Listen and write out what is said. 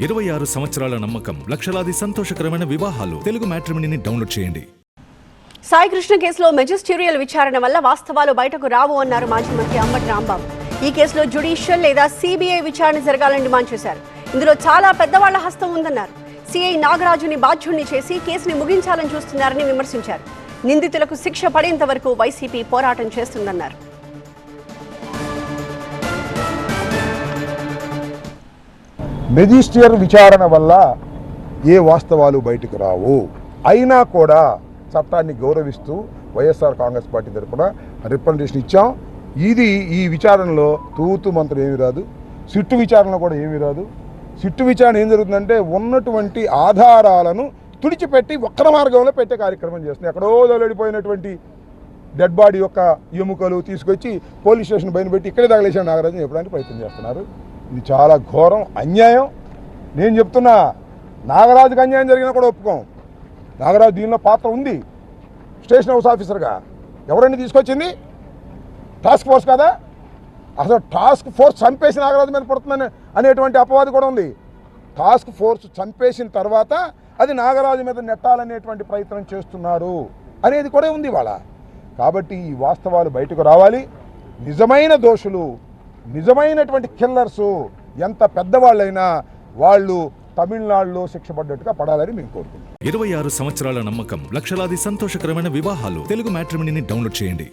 26 సంవత్సరాల నమ్మకం, లక్షలాది సంతోషకరమైన వివాహాలు. తెలుగు మ్యాట్రిమోనీని డౌన్లోడ్ చేయండి. సాయి కృష్ణ కేసులో మెజిస్టీరియల్ విచారణ వల్ల వాస్తవాలు బయటకు రావు అన్నారు మాజీ మంత్రి అంబటి రాంబాబు. ఈ కేసులో జ్యుడిషియల్ లేదా సిబిఐ విచారణ జరగాలని డిమాండ్ చేశారు. ఇందులో చాలా పెద్దవాళ్ల హస్తం ఉందన్నారు. సిఐ నాగరాజుని బాధ్యుణ్ణి చేసి కేసుని ముగించాలని చూస్తున్నారని విమర్శించారు. నిందితులకు శిక్ష పడేంత వరకు వైసీపీ పోరాటం చేస్తుందన్నారు. మెజిస్ట్రియల్ విచారణ వల్ల ఏ వాస్తవాలు బయటకు రావు. అయినా కూడా చట్టాన్ని గౌరవిస్తూ వైఎస్ఆర్ కాంగ్రెస్ పార్టీ తరఫున రిప్రజెంటేషన్ ఇచ్చాం. ఈ విచారణలో తూతు మంత్రం ఏమీ రాదు, సిట్టు విచారణలో కూడా ఏమీ రాదు. సిట్టు విచారణ ఏం జరుగుతుందంటే ఉన్నటువంటి ఆధారాలను తుడిచిపెట్టి వక్ర మార్గంలో పెట్టే కార్యక్రమం చేస్తుంది. ఎక్కడో వెళ్ళిపోయినటువంటి డెడ్ బాడీ యొక్క ఎముకలు తీసుకొచ్చి పోలీస్ స్టేషన్ పైన పెట్టి ఇక్కడే తగలేసిన నాగరాజుని చెప్పడానికి ప్రయత్నం చేస్తున్నారు. ఇది చాలా ఘోరం, అన్యాయం. నేను చెప్తున్నా, నాగరాజుకి అన్యాయం జరిగినా కూడా ఒప్పుకోం. నాగరాజు దీనిలో పాత్ర ఉంది. స్టేషన్ హౌస్ ఆఫీసర్గా ఎవరండి తీసుకొచ్చింది? టాస్క్ ఫోర్స్ కదా. అసలు టాస్క్ ఫోర్స్ చంపేసి నాగరాజు మీద పడుతుందని అనేటువంటి అపవాది కూడా ఉంది. టాస్క్ ఫోర్స్ చంపేసిన తర్వాత అది నాగరాజు మీద నెట్టాలనేటువంటి ప్రయత్నం చేస్తున్నారు అనేది కూడా ఉంది వాళ్ళ. కాబట్టి ఈ వాస్తవాలు బయటకు రావాలి. నిజమైన దోషులు, నిజమైనటువంటి కిల్లర్సు ఎంత పెద్దవాళ్ళైనా వాళ్ళు తమిళనాడులో శిక్ష పడ్డట్టుగా పడాలని మేము కోరుకుంటున్నాం. 26 సంవత్సరాల నమ్మకం, లక్షలాది సంతోషకరమైన వివాహాలు. తెలుగు మ్యాట్రిమోనీని డౌన్లోడ్ చేయండి.